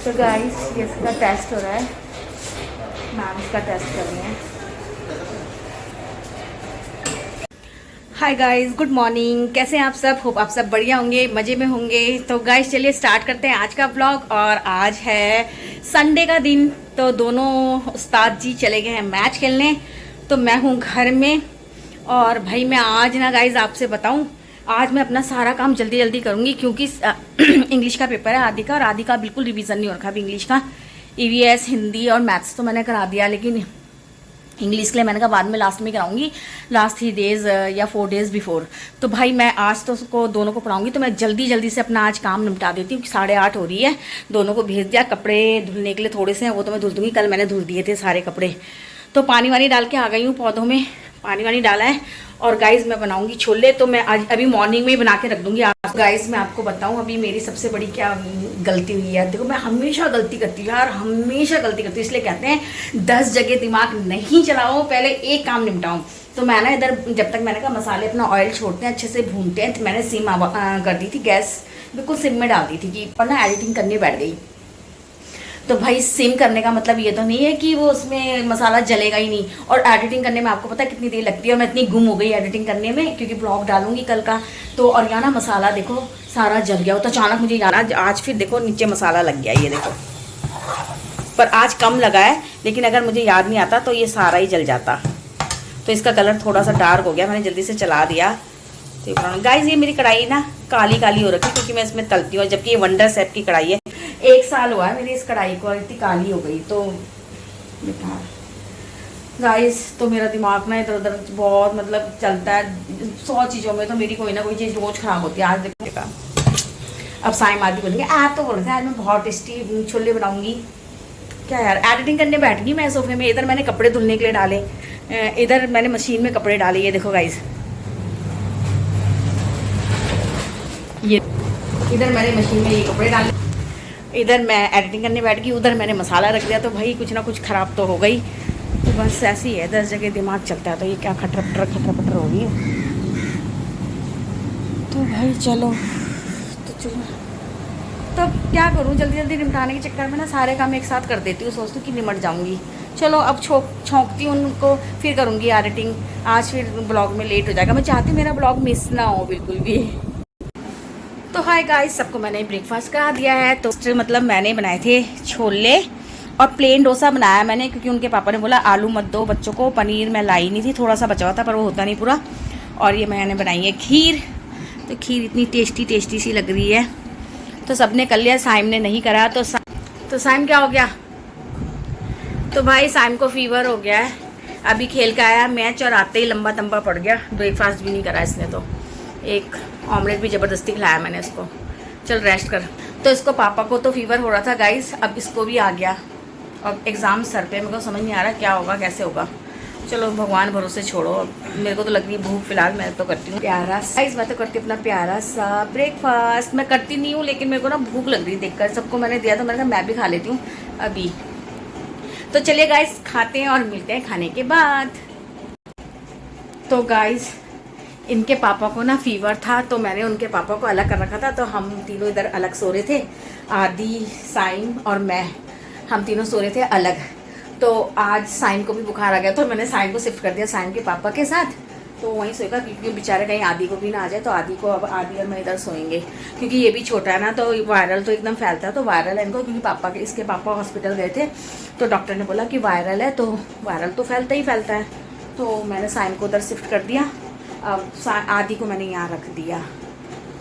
तो गाइस ये इसका टेस्ट हो रहा है, मैम इसका टेस्ट कर रही हैं। Hi guys, good morning. कैसे हैं आप सब? होप आप सब बढ़िया होंगे, मज़े में होंगे। तो गाइस चलिए स्टार्ट करते हैं आज का व्लॉग। और आज है संडे का दिन, तो दोनों उस्ताद जी चले गए हैं मैच खेलने, तो मैं हूँ घर में। और भाई मैं आज ना गाइस आपसे बताऊँ, आज मैं अपना सारा काम जल्दी जल्दी करूँगी क्योंकि इंग्लिश का पेपर है आदि का, और आदि का बिल्कुल रिवीजन नहीं हो रखा अभी इंग्लिश का। ईवीएस, हिंदी और मैथ्स तो मैंने करा दिया, लेकिन इंग्लिश के लिए मैंने कहा बाद में लास्ट में कराऊंगी, लास्ट 3 डेज़ या 4 डेज़ बिफोर। तो भाई मैं आज तो उसको दोनों को पढ़ाऊंगी, तो मैं जल्दी जल्दी से अपना आज काम निपटा देती हूँ। 8:30 हो रही है, दोनों को भेज दिया। कपड़े धुलने के लिए थोड़े से हैं, वो तो मैं धुल दूँगी, कल मैंने धुल दिए थे सारे कपड़े। तो पानी वानी डाल के आ गई हूँ, पौधों में पानी वानी डाला है। और गाइस मैं बनाऊंगी छोले, तो मैं आज अभी मॉर्निंग में ही बना के रख दूंगी। गाइस मैं आपको बताऊं अभी मेरी सबसे बड़ी क्या गलती हुई है। देखो मैं हमेशा गलती करती हूँ यार, हमेशा गलती करती हूँ। इसलिए कहते हैं 10 जगह दिमाग नहीं चलाओ, पहले एक काम निपटाऊं। तो मैं ना इधर जब तक मैंने कहा मसाले अपना ऑयल छोड़ते हैं, अच्छे से भूनते हैं, तो मैंने सिम कर दी थी, गैस बिल्कुल सिम में डाल दी थी कि और ना एडिटिंग करने बैठ गई। तो भाई सिम करने का मतलब ये तो नहीं है कि वो उसमें मसाला जलेगा ही नहीं। और एडिटिंग करने में आपको पता है कितनी देर लगती है, और मैं इतनी गुम हो गई एडिटिंग करने में क्योंकि ब्लॉग डालूंगी कल का। तो और यहाँ ना मसाला देखो सारा जल गया हो, तो अचानक मुझे याद आज फिर देखो नीचे मसाला लग गया, ये देखो। पर आज कम लगा है, लेकिन अगर मुझे याद नहीं आता तो ये सारा ही जल जाता। तो इसका कलर थोड़ा सा डार्क हो गया, मैंने जल्दी से चला दिया। तो गाइस ये मेरी कढ़ाई ना काली काली हो रखी क्योंकि मैं इसमें तलती हूँ, जबकि ये वंडर सेट की कढ़ाई है। 1 साल हुआ है मेरी इस कढ़ाई को, इतनी काली हो गई। तो बेकार गाइस, तो मेरा दिमाग ना इधर उधर बहुत मतलब चलता है 100 चीज़ों में, तो मेरी कोई ना कोई चीज़ रोज खराब होती है। आज देखो अब साइम आदि बोलेंगे आप तो बोल रहे थे आज मैं बहुत टेस्टी छोले बनाऊंगी। क्या यार, एडिटिंग करने बैठ गई मैं सोफे में। इधर मैंने कपड़े धुलने के लिए डाले, इधर मैंने मशीन में कपड़े डाले। ये देखो गाइस, ये इधर मैंने मशीन में ये कपड़े डाले, इधर मैं एडिटिंग करने बैठ गई, उधर मैंने मसाला रख दिया। तो भाई कुछ ना कुछ ख़राब तो हो गई। तो बस ऐसी है, 10 जगह दिमाग चलता है। तो ये क्या खटर पटर हो रही है। तो भाई चलो, तो क्या करूँ, जल्दी जल्दी निपटाने के चक्कर में ना सारे काम एक साथ कर देती हूँ, सोचती हूँ कि निमट जाऊँगी। चलो अब छौंकती हूँ उनको, फिर करूँगी एडिटिंग। आज फिर ब्लॉग में लेट हो जाएगा, मैं चाहती हूँ मेरा ब्लॉग मिस ना हो बिल्कुल भी। तो हाय गाइस, सबको मैंने ब्रेकफास्ट करा दिया है। तो मतलब मैंने बनाए थे छोले और प्लेन डोसा बनाया मैंने, क्योंकि उनके पापा ने बोला आलू मत दो बच्चों को। पनीर मैं लाई नहीं थी, थोड़ा सा बचा हुआ था पर वो होता नहीं पूरा। और ये मैंने बनाई है खीर। तो खीर इतनी टेस्टी सी लग रही है। तो सबने कर लिया, साइम ने नहीं करा। तो साइम क्या हो गया? तो भाई साइम को फीवर हो गया है, अभी खेल के आया मैच और आते ही लंबा तंबा पड़ गया। ब्रेकफास्ट भी नहीं करा इसने, तो एक ऑमलेट भी ज़बरदस्ती खिलाया मैंने इसको। चल रेस्ट कर। तो इसको पापा को तो फीवर हो रहा था गाइस, अब इसको भी आ गया। अब एग्ज़ाम सर पे, मेरे को समझ नहीं आ रहा क्या होगा कैसे होगा। चलो भगवान भरोसे छोड़ो। मेरे को तो लग रही है भूख, फिलहाल मैं तो करती हूँ प्यारा गाइस, मैं तो करती हूँ अपना प्यारा सा ब्रेकफास्ट। मैं करती नहीं हूँ, लेकिन मेरे को ना भूख लग रही है देखकर। सबको मैंने दिया तो मैंने कहा मैं भी खा लेती हूँ अभी। तो चलिए गाइस खाते हैं और मिलते हैं खाने के बाद। तो गाइस इनके पापा को ना फीवर था, तो मैंने उनके पापा को अलग कर रखा था। तो हम तीनों इधर अलग सो रहे थे, आदि, साइम और मैं, हम तीनों सो रहे थे अलग। तो आज साइम को भी बुखार आ गया, तो मैंने साइम को शिफ्ट कर दिया साइम के पापा के साथ। तो वहीं सोएगा, क्योंकि बेचारे कहीं आदि को भी ना आ जाए। तो आदि को अब आदि और मैं इधर सोएंगे, क्योंकि ये भी छोटा है ना, तो वायरल तो एकदम फैलता है। तो वायरल है इनको, क्योंकि इसके पापा हॉस्पिटल गए थे, तो डॉक्टर ने बोला कि वायरल है, तो वायरल तो फैलता ही फैलता है। तो मैंने साइम को उधर शिफ्ट कर दिया, अब आदि को मैंने यहाँ रख दिया।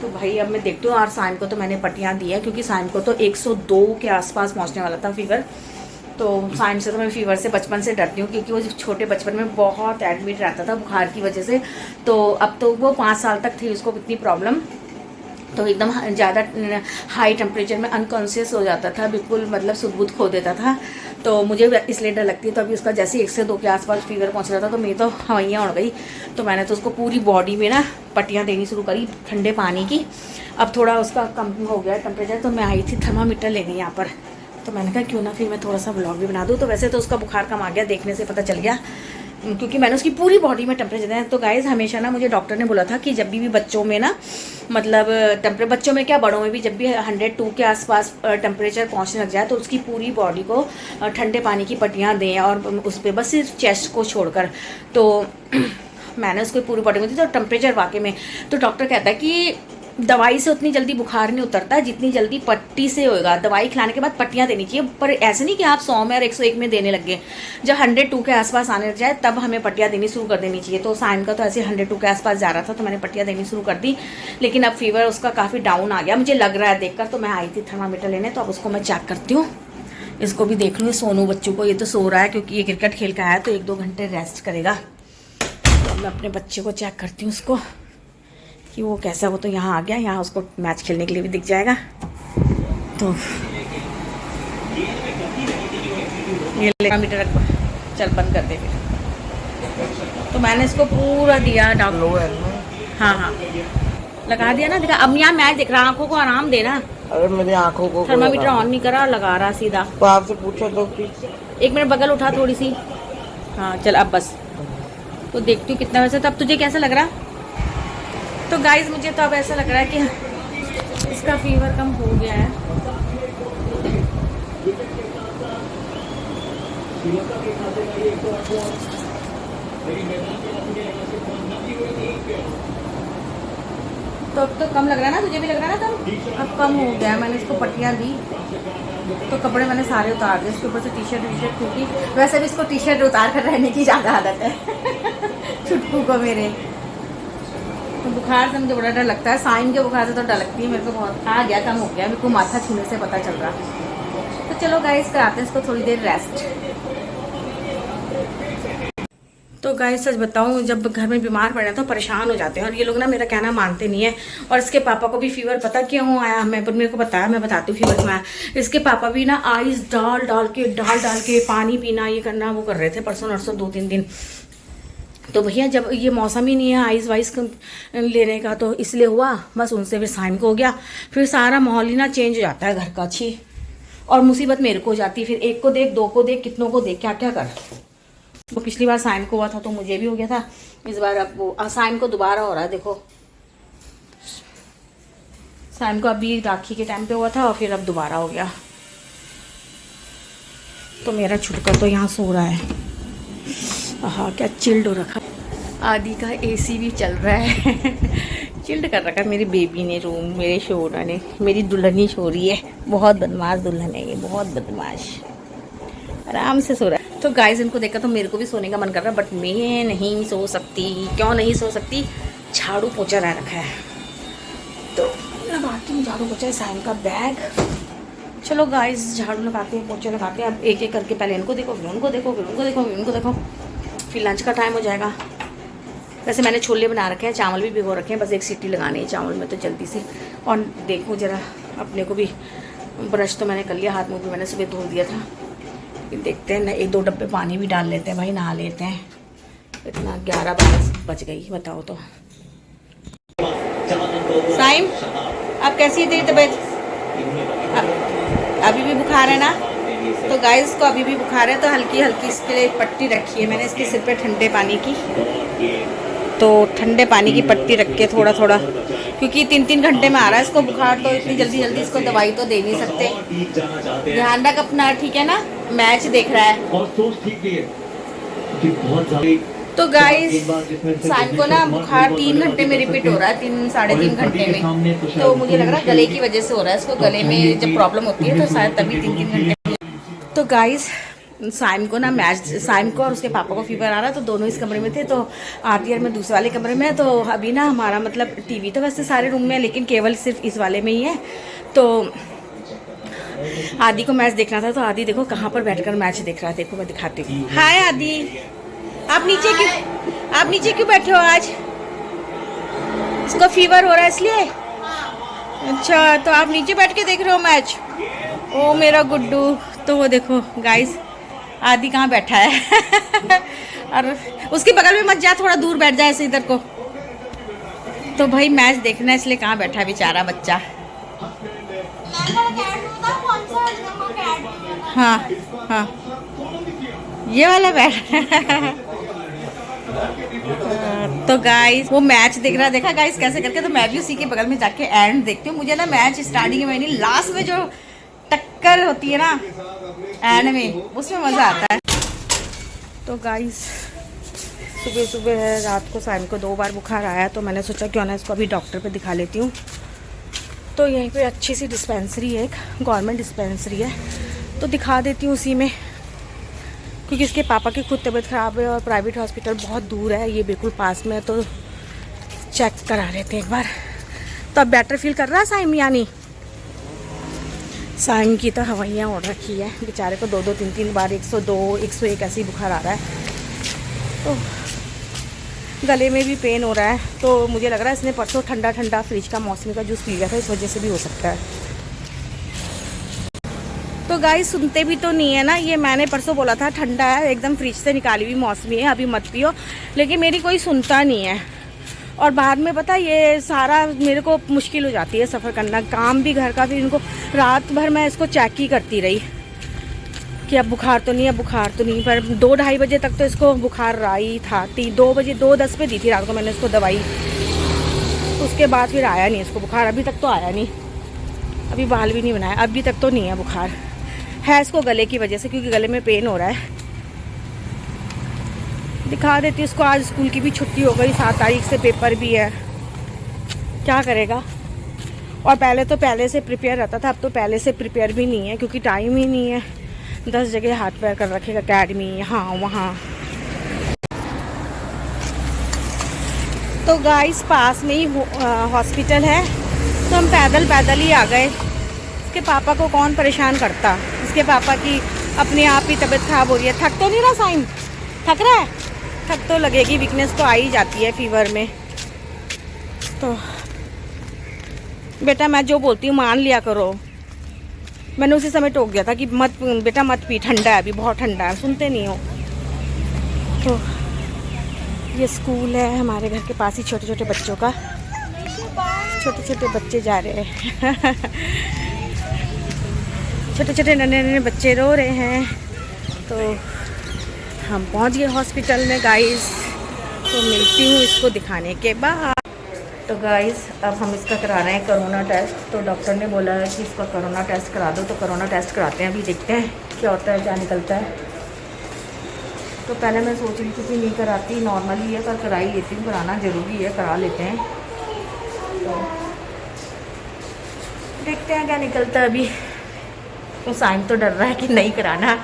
तो भाई अब मैं देखती हूँ। और साइम को तो मैंने पट्टियाँ दी है, क्योंकि साइम को तो 102 के आसपास पहुँचने वाला था फीवर। तो साइम से तो मैं फीवर से बचपन से डरती हूँ, क्योंकि वो छोटे बचपन में बहुत एडमिट रहता था बुखार की वजह से। तो अब तो वो 5 साल तक थी उसको इतनी प्रॉब्लम, तो एकदम ज़्यादा हाई टेम्परेचर में अनकॉन्शियस हो जाता था, बिल्कुल मतलब सुध खो देता था। तो मुझे इसलिए डर लगती है। तो अभी उसका जैसे 1 से 2 के आसपास फीवर पहुंच रहा था, तो मेरी तो हवाइयाँ उड़ गई। तो मैंने तो उसको पूरी बॉडी में ना पट्टियाँ देनी शुरू करी ठंडे पानी की। अब थोड़ा उसका कम हो गया टेम्परेचर, तो मैं आई थी थर्मामीटर लेने यहाँ पर। तो मैंने कहा क्यों ना फिर मैं थोड़ा सा व्लॉग भी बना दूँ। तो वैसे तो उसका बुखार कम आ गया, देखने से पता चल गया क्योंकि मैंने उसकी पूरी बॉडी में टेम्परेचर है। तो गाइस हमेशा ना मुझे डॉक्टर ने बोला था कि जब भी बच्चों में ना मतलब बच्चों में क्या बड़ों में भी जब भी 102 के आसपास टेम्परेचर पहुंचने लग जाए तो उसकी पूरी बॉडी को ठंडे पानी की पट्टियाँ दें, और उस पर बस सिर्फ चेस्ट को छोड़कर। तो मैंने उसको पूरी बॉडी में दी तो टेम्परेचर वाकई में, तो डॉक्टर कहता है कि दवाई से उतनी जल्दी बुखार नहीं उतरता जितनी जल्दी पट्टी से होएगा। दवाई खिलाने के बाद पट्टियाँ देनी चाहिए, पर ऐसे नहीं कि आप 100 में और 101 में देने लग गए। जब 102 के आसपास आने लग जाए तब हमें पट्टियाँ देनी शुरू कर देनी चाहिए। तो साइम का तो ऐसे 102 के आसपास जा रहा था तो मैंने पट्टियाँ देनी शुरू कर दी, लेकिन अब फीवर उसका काफ़ी डाउन आ गया मुझे लग रहा है देखकर। तो मैं आई थी थर्मामीटर लेने, तो अब उसको मैं चेक करती हूँ, इसको भी देख लूँ। सोनू बच्चों को, ये तो सो रहा है क्योंकि ये क्रिकेट खेल का आया तो 1-2 घंटे रेस्ट करेगा। तो मैं अपने बच्चे को चेक करती हूँ उसको कि वो कैसा। वो तो यहाँ आ गया, यहाँ उसको मैच खेलने के लिए भी दिख जाएगा। तो ये मीटर रख, चल बंद कर दे फिर। तो मैंने इसको पूरा दिया डॉक्टर, हाँ लगा दिया ना। देखा अब यहाँ मैच दिख रहा, आंखों को आराम देना। अरे मेरी आंखों को थर्मामीटर ऑन नहीं करा, लगा रहा सीधा। तो आपसे पूछो तो प्लीज। 1 मिनट बगल उठा थोड़ी सी, हाँ चल अब बस। तो देखती हूँ कितना वैसे। तब तुझे कैसा लग रहा? तो गाइज मुझे तो अब ऐसा लग रहा है कि इसका फीवर कम हो गया है। तो अब तो कम लग रहा है ना, तुझे भी लग रहा है ना कम? अब कम हो गया है। मैंने इसको पट्टियाँ दी तो कपड़े मैंने सारे उतार दिए, इसके ऊपर से टी शर्ट, क्योंकि वैसे भी इसको टी शर्ट उतार कर रहने की ज़्यादा आदत है छुटकू को मेरे। तो बुखार से मुझे बड़ा डर लगता है, साइन के बुखार से तो डर लगती है मेरे को बहुत। आ गया, कम हो गया, मेरे को माथा छूने से पता चल रहा। तो चलो गाइस कराते हैं इसको थोड़ी देर रेस्ट। तो गाइस सच बताऊं, जब घर में बीमार पड़े तो परेशान हो जाते हैं, और ये लोग ना मेरा कहना मानते नहीं है। और इसके पापा को भी फीवर पता क्यों आया, मेरे को बताया, मैं बताती हूँ फीवर क्यों आया। इसके पापा भी ना आइस डाल के पानी पीना, ये करना वो कर रहे थे परसों नरसों 2-3 दिन। तो भैया जब ये मौसम ही नहीं है आइस वाइस लेने का, तो इसलिए हुआ बस। उनसे फिर साइम को हो गया, फिर सारा माहौल ही ना चेंज हो जाता है घर का। अच्छी और मुसीबत मेरे को हो जाती है, फिर 1 को देख, 2 को देख, कितनों को देख, क्या क्या कर। वो पिछली बार साइम को हुआ था तो मुझे भी हो गया था, इस बार अब वो साइम को दोबारा हो रहा है। देखो साइम को अभी राखी के टाइम पे हुआ था और फिर अब दोबारा हो गया। तो मेरा छुटका तो यहाँ सो रहा है, हाँ क्या चिल्ड हो रखा। आदि का एसी भी चल रहा है चिल्ड कर रखा है मेरी बेबी ने रूम, मेरे शोरा ने। मेरी दुल्हन ही सो रही है, बहुत बदमाश दुल्हन है ये, बहुत बदमाश, आराम से सो रहा है। तो गाइस इनको देखकर तो मेरे को भी सोने का मन कर रहा है, बट मैं नहीं सो सकती। क्यों नहीं सो सकती? झाड़ू पोछा रह रखा है, तो लगाती हूँ झाड़ू पोछा। साइम का बैग, चलो गाइस झाड़ू लगाते हैं, पोछे लगाते हैं। अब एक एक करके पहले इनको देखो, फिर उनको देखो, फिर उनको देखो, फिर उनको देखो, फिर लंच का टाइम हो जाएगा। वैसे मैंने छोले बना रखे हैं, चावल भी भिगो रखे हैं, बस 1 सीटी लगानी है चावल में तो जल्दी से। और देखो ज़रा अपने को भी, ब्रश तो मैंने कर लिया, हाथ मुँह भी मैंने सुबह धो दिया था। देखते हैं 1-2 डब्बे पानी भी डाल लेते हैं भाई, नहा लेते हैं। इतना 11-12 बज गई, बताओ तो। साइम अब कैसी है तेरी तबीयत? अभी भी बुखार है ना? तो गाइस को अभी भी बुखार है, तो हल्की हल्की इसके लिए पट्टी रखी है मैंने इसके सिर पे ठंडे पानी की। तो ठंडे पानी की पट्टी रख के थोड़ा थोड़ा, क्योंकि 3-3 घंटे में आ रहा है इसको बुखार, तो इतनी जल्दी जल्दी इसको दवाई तो दे नहीं सकते। ध्यान रख अपना, ठीक है ना? मैच देख रहा है। तो गाइस साइम को ना बुखार 3 घंटे में रिपीट हो रहा है, 3-3.5 घंटे में। तो मुझे लग रहा है गले की वजह से हो रहा है, इसको गले में जब प्रॉब्लम होती है तो शायद तभी 3-3 घंटे। तो गाइस साइम को ना साइम को और उसके पापा को फीवर आ रहा है, तो दोनों इस कमरे में थे। तो आती और मैं दूसरे वाले कमरे में। तो अभी ना हमारा मतलब टीवी तो वैसे सारे रूम में है, लेकिन केवल सिर्फ इस वाले में ही है। तो आदि को मैच देखना था, तो आदि देखो कहाँ पर बैठकर मैच देख रहा है। देखो मैं दिखाती हूँ। हाय आदि, आप नीचे क्यों बैठे हो आज? इसको फीवर हो रहा है इसलिए? अच्छा, तो आप नीचे बैठ के देख रहे हो मैच? ओ मेरा गुड्डू। तो वो देखो गाइस आदि कहाँ बैठा है और उसके बगल में मत जा, थोड़ा दूर बैठ जाए ऐसे इधर को। तो भाई मैच देखना है इसलिए कहाँ बैठा है बेचारा बच्चा। हाँ हाँ ये वाला बैठ तो गाइस वो मैच देख रहा, देखा गाइस कैसे करके, तो मैं भी उसी के बगल में जाके एंड देखती हूँ। मुझे ना मैच स्टार्टिंग में नहीं, लास्ट में जो टक्कर होती है ना एंड में, उसमें मज़ा आता है। तो गाइस सुबह सुबह है, रात को साइम को 2 बार बुखार आया, तो मैंने सोचा क्यों ना इसको अभी डॉक्टर पे दिखा लेती हूँ। तो यहीं पे अच्छी सी डिस्पेंसरी है, एक गवर्नमेंट डिस्पेंसरी है, तो दिखा देती हूँ उसी में, क्योंकि इसके पापा की खुद तबीयत ख़राब है और प्राइवेट हॉस्पिटल बहुत दूर है, ये बिल्कुल पास में है, तो चेक करा लेते हैं एक बार। तो अब बेटर फील कर रहा है साइम यानी? साइम की तो हवाइयाँ उड़ रखी है बेचारे को, 2-2 3-3 बार 102 101 ऐसे ही बुखार आ रहा है। तो गले में भी पेन हो रहा है, तो मुझे लग रहा है इसने परसों ठंडा ठंडा फ्रिज का मौसमी का जूस पी लिया था, इस वजह से भी हो सकता है। तो गाइस सुनते भी तो नहीं है ना, ये मैंने परसों बोला था ठंडा है, एकदम फ्रिज से निकाली हुई मौसमी है, अभी मत पियो, लेकिन मेरी कोई सुनता नहीं है। और बाद में पता ये सारा मेरे को मुश्किल हो जाती है सफ़र करना, काम भी घर का भी। इनको रात भर मैं इसको चेक ही करती रही कि अब बुखार तो नहीं है, बुखार तो नहीं, पर 2-2:30 बजे तक तो इसको बुखार रहा ही था। 2 बजे 2:10 पे दी थी रात को मैंने इसको दवाई, उसके बाद फिर आया नहीं इसको बुखार, अभी तक तो आया नहीं, अभी बाल भी नहीं बनाया, अभी तक तो नहीं है बुखार। है इसको गले की वजह से, क्योंकि गले में पेन हो रहा है। दिखा देती हूँ इसको, आज स्कूल की भी छुट्टी हो गई, 7 तारीख से पेपर भी है, क्या करेगा। और पहले से प्रिपेयर रहता था, अब तो पहले से प्रिपेयर भी नहीं है, क्योंकि टाइम ही नहीं है। 10 जगह हाथ पैर कर रखेगा, अकेडमी यहाँ वहाँ। तो गाइस पास में ही हॉस्पिटल है, तो हम पैदल ही आ गए। इसके पापा को कौन परेशान करता, इसके पापा की अपने आप ही तबीयत ख़राब हो रही है। थक तो नहीं रहा साइम? थक रहा है? थक तो लगेगी, वीकनेस तो आ ही जाती है फीवर में। तो बेटा मैं जो बोलती हूँ मान लिया करो, मैंने उसी समय टोक दिया था कि मत बेटा मत पी, ठंडा है अभी, बहुत ठंडा है, सुनते नहीं हो। तो ये स्कूल है हमारे घर के पास ही, छोटे छोटे बच्चों का, छोटे छोटे बच्चे जा रहे हैं छोटे छोटे नन्हे नन्हे बच्चे रो रहे हैं। तो हम पहुंच गए हॉस्पिटल में गाइस, तो मिलती हूँ इसको दिखाने के बाद। तो गाइस अब हम इसका करा रहे हैं कोरोना टेस्ट। तो डॉक्टर ने बोला है कि इसका कोरोना टेस्ट करा दो, तो कोरोना टेस्ट कराते हैं, अभी देखते हैं क्या होता है, क्या निकलता है। तो पहले मैं सोच रही थी कि नहीं कराती, नॉर्मली है, पर करा ही लेती हूँ, कराना ज़रूरी है, करा लेते हैं। तो देखते हैं क्या निकलता है अभी। तो साइम तो डर रहा है कि नहीं कराना,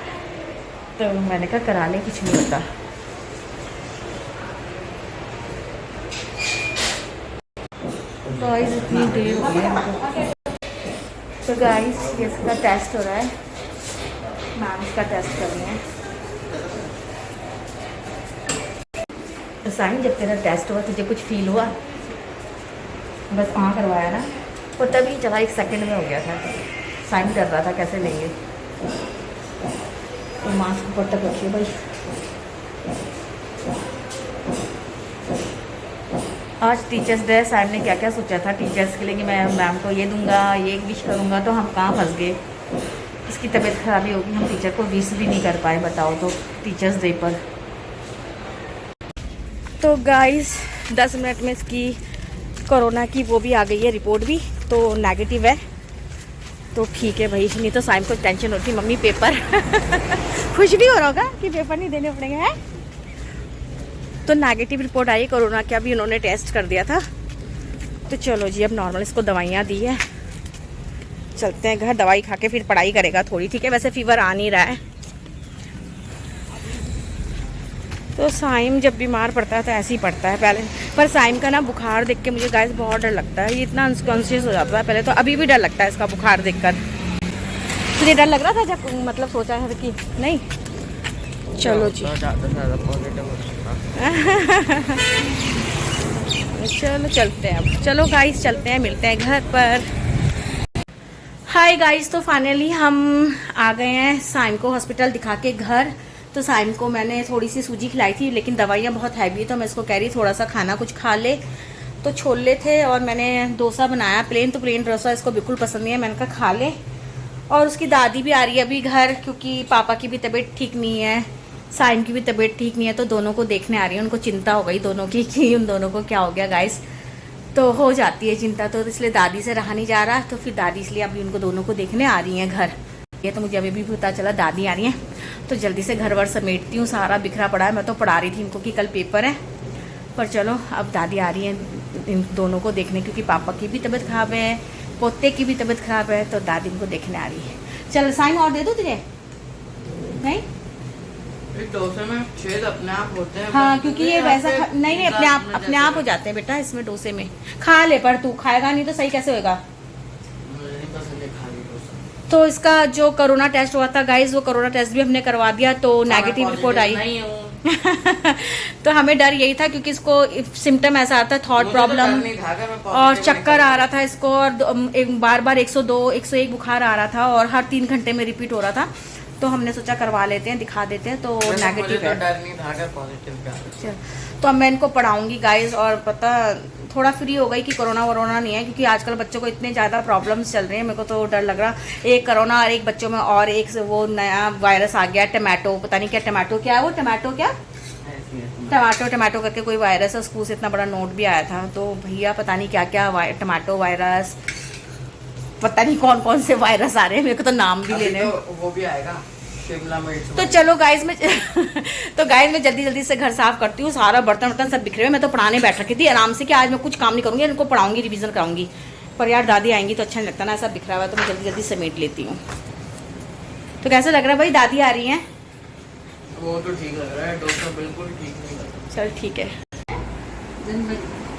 तो मैंने कहा करा ले, कुछ नहीं होता। तो गाइस इतनी देर हो गई। तो गाइस ये इसका टेस्ट हो रहा है, मैम इसका टेस्ट कर रहे हैं। तो साइम जब तेरा टेस्ट हुआ तुझे कुछ फील हुआ? बस वहाँ करवाया ना, वो तभी चला 1 सेकंड में हो गया था। साइम डर रहा था कैसे लेंगे। तो मास्क ऊपर तक रखिए भाई। आज टीचर्स डे, साइम ने क्या क्या सोचा था टीचर्स के लिए कि मैं मैम को ये दूंगा, ये विश करूंगा, तो हम कहाँ फंस गए। इसकी तबीयत खराबी होगी, हम टीचर को विश भी नहीं कर पाए, बताओ तो टीचर्स डे पर। तो गाइस 10 मिनट में इसकी कोरोना की वो भी आ गई है, रिपोर्ट भी तो नेगेटिव है। तो ठीक है भाई, नहीं तो साइम को टेंशन होती मम्मी पेपर खुश भी हो रहा होगा कि पेपर नहीं देने पड़ेंगे हैं। तो नेगेटिव रिपोर्ट आई कोरोना का, भी उन्होंने टेस्ट कर दिया था। तो चलो जी अब नॉर्मल इसको दवाइयाँ दी है, चलते हैं घर, दवाई खा के फिर पढ़ाई करेगा थोड़ी, ठीक है। वैसे फीवर आ नहीं रहा है। तो साइम जब बीमार पड़ता है तो ऐसे ही पड़ता है पहले, पर साइम का ना बुखार देख के मुझे गाइस बहुत डर लगता है, ये इतना अनकॉन्शियस हो जाता है पहले, तो अभी भी डर लगता है इसका बुखार देखकर। तुझे डर लग रहा था जब मतलब सोचा है कि नहीं? चलो जी चलो चलते हैं अब, चलो गाइस चलते हैं, मिलते हैं घर पर। हाय गाइस, तो फाइनली हम आ गए हैं साइम को हॉस्पिटल दिखा के घर। तो साइम को मैंने थोड़ी सी सूजी खिलाई थी, लेकिन दवाइयाँ बहुत हैवी है, तो मैं इसको कह रही थोड़ा सा खाना कुछ खा ले। तो छोले थे और मैंने डोसा बनाया प्लेन, तो प्लेन डोसा इसको बिल्कुल पसंद नहीं है, मैंने कहा खा ले। और उसकी दादी भी आ रही है अभी घर, क्योंकि पापा की भी तबीयत ठीक नहीं है, साइम की भी तबीयत ठीक नहीं है, तो दोनों को देखने आ रही है। उनको चिंता हो गई दोनों की कि उन दोनों को क्या हो गया गाइस। तो हो जाती है चिंता, तो इसलिए दादी से रहा नहीं जा रहा, तो फिर दादी इसलिए अभी उनको दोनों को देखने आ रही हैं घर। ये तो मुझे अभी भी पता चला दादी आ रही हैं, तो जल्दी से घर वर समेटती हूँ। सारा बिखरा पड़ा है। मैं तो पढ़ा रही थी इनको कि कल पेपर है, पर चलो अब दादी आ रही हैं इन दोनों को देखने, क्योंकि पापा की भी तबीयत ख़राब है, पोते की भी तबीयत ख़राब है, तो दादी इनको देखने आ रही है। चल साइम और दे दो तुझे, नहीं डोसे में छेद अपने आप होते हैं। हाँ, क्योंकि ये वैसा नहीं अपने आप हो जाते हैं बेटा इसमें डोसे में। खा ले, पर तू खाएगा नहीं तो सही कैसे होएगा। मुझे नहीं पसंद है खाली डोसा। तो इसका जो कोरोना टेस्ट हुआ था गाइज, वो कोरोना टेस्ट भी हमने करवा दिया, तो नेगेटिव रिपोर्ट आई। नहीं हूँ। तो हमें डर यही था, क्योंकि इसको सिम्टम ऐसा आता है, थॉट प्रॉब्लम और चक्कर आ रहा था इसको, और एक बार 102 101 बुखार आ रहा था, और हर 3 घंटे में रिपीट हो रहा था। तो हमने सोचा करवा लेते हैं, दिखा देते हैं, तो नेगेटिव है। डर नहीं था कि पॉजिटिव। तो अब मैं इनको पढ़ाऊंगी गाइज, और पता थोड़ा फ्री हो गई कि कोरोना वरोना नहीं है, क्योंकि आजकल बच्चों को इतने ज़्यादा प्रॉब्लम्स चल रहे हैं। मेरे को तो डर लग रहा, एक कोरोना और एक बच्चों में और एक से वो नया वायरस आ गया, टमाटो, पता नहीं क्या टमाटो, क्या है वो टमाटो, क्या टमाटो करके कोई वायरस है। स्कूल से इतना बड़ा नोट भी आया था, तो भैया पता नहीं क्या क्या टमाटो वायरस, पता नहीं कौन कौन से वायरस आ रहे हैं, मेरे को तो नाम भी लेने तो वो भी आएगा शिमला मिर्च। तो चलो गाइज मैं तो गाइज मैं जल्दी से घर साफ करती हूँ। सारा बर्तन सब बिखरे हुए। मैं तो पढ़ाने बैठ रखी थी आराम से कि आज मैं कुछ काम नहीं करूँगी, इनको पढ़ाऊंगी, रिवीजन कराऊंगी, पर यार दादी आएंगी तो अच्छा नहीं लगता ना, ऐसा बिखरा हुआ है, तो मैं जल्दी समेट लेती हूँ। तो कैसा लग रहा है भाई, दादी आ रही हैं? वो तो ठीक लग रहा है, डोसा बिल्कुल ठीक नहीं लग रहा। चल ठीक है।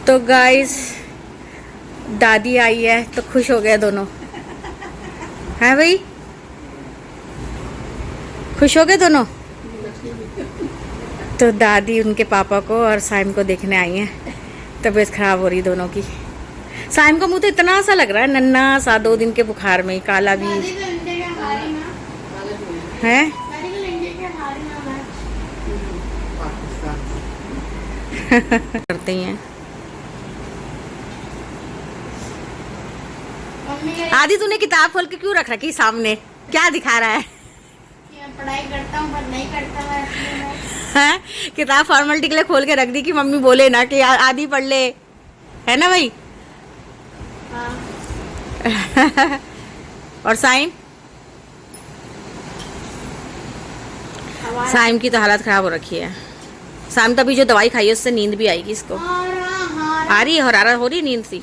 तो गाइज दादी आई है, तो खुश हो गए दोनों, है भाई, खुश हो गए दोनों। तो दादी उनके पापा को और साइम को देखने आई हैं। तबीयत खराब हो रही दोनों की। साइम का मुंह तो इतना सा लग रहा है, नन्ना सा, 2 दिन के बुखार में, काला भी है। करते ही हैं। आदि तूने किताब खोल के क्यों रख रखी सामने, क्या दिखा रहा है? पढ़ाई करता हूँ पर नहीं करता मैं। हैं? किताब फॉर्मेलिटी के लिए खोल के रख दी कि मम्मी बोले ना कि आदि पढ़ ले, है ना भाई? हाँ। और साइम साइम की तो हालत खराब हो रखी है। साइम तो अभी जो दवाई खाई है उससे नींद भी आएगी इसको। आ रही है, हरारत हो रही है, नींद सी।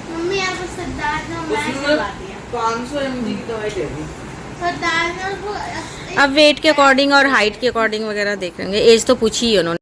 मम्मी आपको सिद्धार्थ ने मैच करवा दिया। 500 mg की दवाई दे दी। सिद्धार्थ ने उसको अब वेट के अकॉर्डिंग और हाइट के अकॉर्डिंग वगैरह देखेंगे। एज तो पूछी ही उन्होंने।